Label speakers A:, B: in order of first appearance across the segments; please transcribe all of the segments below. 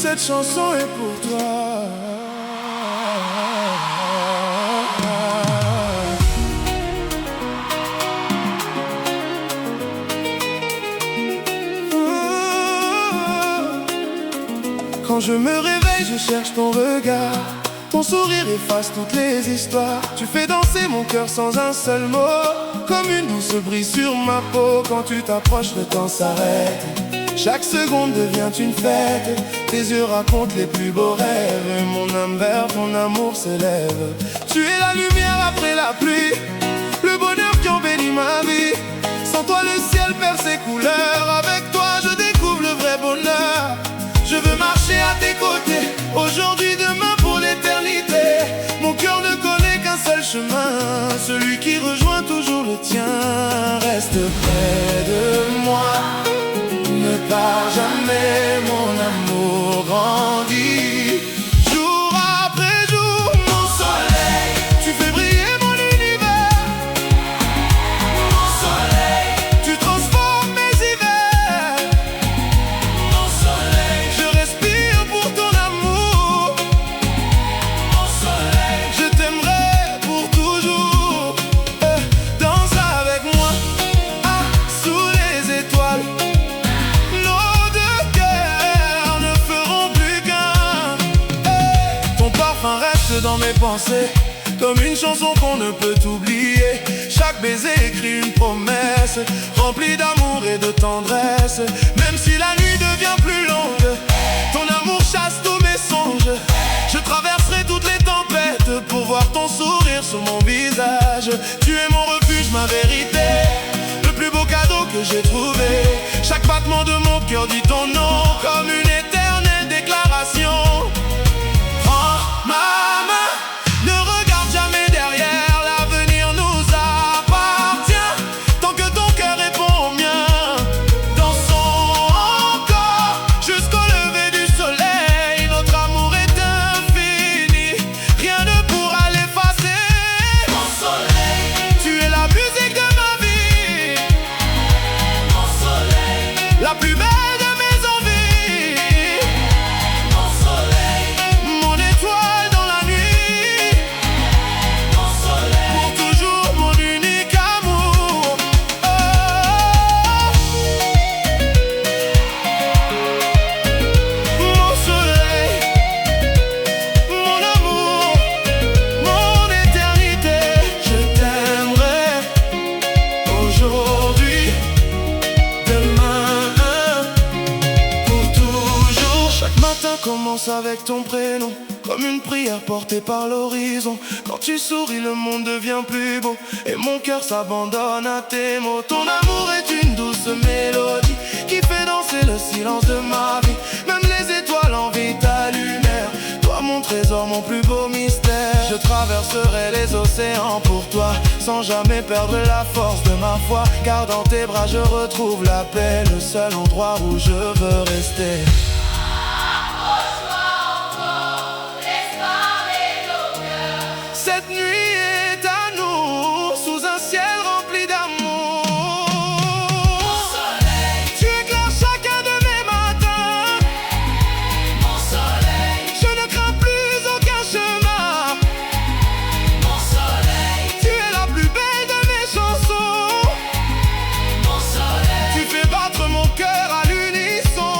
A: cette chanson est pour toi. Quand je me réveille, je cherche ton regard. Ton sourire efface toutes les histoires. Tu fais danser mon cœur sans un seul mot. Comme une douce brise sur ma peau. Quand tu t'approches, le temps s'arrête. Chaque seconde devient une fête. Tes yeux racontent les plus beaux rêves. Mon âme vers ton amour s'élève. Tu es la lumière après la pluie, le bonheur qui embellit ma vie. Sans toi le ciel perd ses couleurs. Avec toi je découvre le vrai bonheur. Je veux marcher à tes côtés, aujourd'hui, demain, pour l'éternité. Mon cœur ne connaît qu'un seul chemin, celui qui rejoint toujours le tien. Reste près de moi, ne pars jamais, mon amour grandit. Jour après jour, mon soleil, tu fais briller mon univers. Mon soleil, tu transformes mes hivers. Mon soleil, je respire pour ton amour. Mon soleil, je t'aimerai pour toujours. Danse avec moi, sous les étoiles. Nos deux cœurs ne feront plus qu'un. Ton parfum reste dans mes pensées, comme une chanson qu'on ne peut oublier. Chaque baiser écrit une promesse, remplie d'amour et de tendresse. Même si la nuit devient plus longue, ton amour chasse tous mes songes. Je traverserai toutes les tempêtes pour voir ton sourire sur mon visage. Tu es mon refuge, ma vérité, le plus beau cadeau que j'ai trouvé. Chaque battement de mon cœur dit ton nom, comme une éternelle déclaration. Prends ma main, ne regarde jamais derrière, l'avenir nous appartient. Tant que ton cœur répond au mien, dansons encore jusqu'au lever du soleil. Notre amour est infini, rien ne pourra l'effacer. Mon soleil, tu es la musique de ma vie. Mon soleil, la plus belle de mes envies. Mon soleil, mon étoile dans la nuit. Mon soleil, pour toujours mon unique amour. Mon soleil, mon amour, mon éternité. Je t'aimerai aujourd'hui, demain, pour toujours. Chaque matin commence avec ton prénom, comme une prière portée par l'horizon. Quand tu souris, le monde devient plus beau, et mon cœur s'abandonne à tes mots. Ton amour est une douce mélodie qui fait danser le silence de ma vie. Même les étoiles envient ta lumière. Toi mon trésor, mon plus beau mystère. Je traverserai les océans pour toi, sans jamais perdre la force de ma foi. Car dans tes bras je retrouve la paix, le seul endroit où je veux rester. Cette nuit est à nous, sous un ciel rempli d'amour. Mon soleil, tu éclaires chacun de mes matins. Mon soleil, je ne crains plus aucun chemin. Mon soleil, tu es la plus belle de mes chansons. Mon soleil, tu fais battre mon cœur à l'unisson.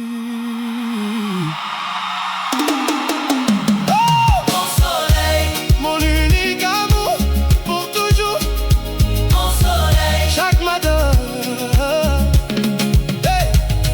A: Mon soleil, mon unique amour, pour toujours. Mon soleil, chaque matin.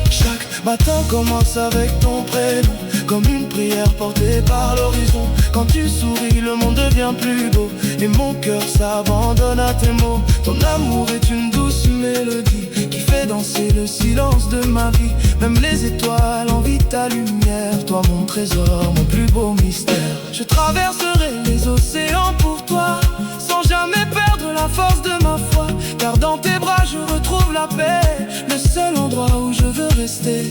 A: Chaque matin commence avec ton prénom, comme une prière portée par l'horizon. Quand tu souris, le monde devient plus beau, et mon cœur s'abandonne à tes mots. Ton amour est une douce mélodie qui fait danser le silence de ma vie. Même les étoiles envient ta lumière, toi mon trésor, mon plus beau mystère. Je traverserai les océans pour toi, sans jamais perdre la force de ma foi. Car dans tes bras je retrouve la paix, le seul endroit où je veux rester.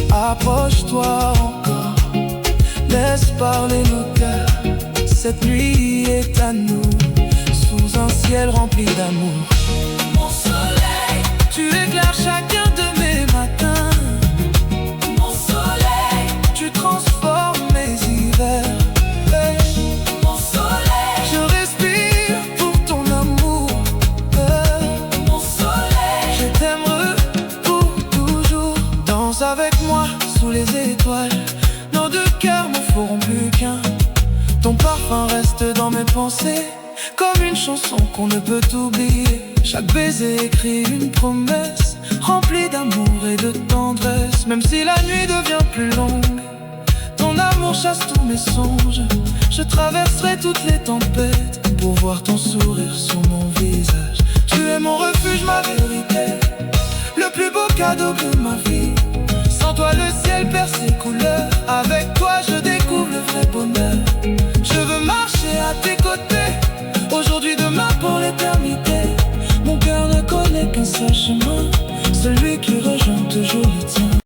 A: Approche-toi encore, laisse parler nos cœurs. Cette nuit est à nous, sous un ciel rempli d'amour. Mon soleil, tu éclaires chacun de mes matins. Mon soleil, tu transformes mes hivers. Hey. Mon soleil, je respire pour ton amour. Mon soleil, je t'aimerai pour toujours. Danse avec moi sous les étoiles, nos deux cœurs ne feront plus qu'un. Ton parfum reste dans mes pensées, comme une chanson qu'on ne peut oublier. Chaque baiser écrit une promesse, remplie d'amour et de tendresse. Même si la nuit devient plus longue, ton amour chasse tous mes songes. Je traverserai toutes les tempêtes pour voir ton sourire sur mon visage. Tu es mon refuge, ma vérité, le plus beau cadeau de ma vie.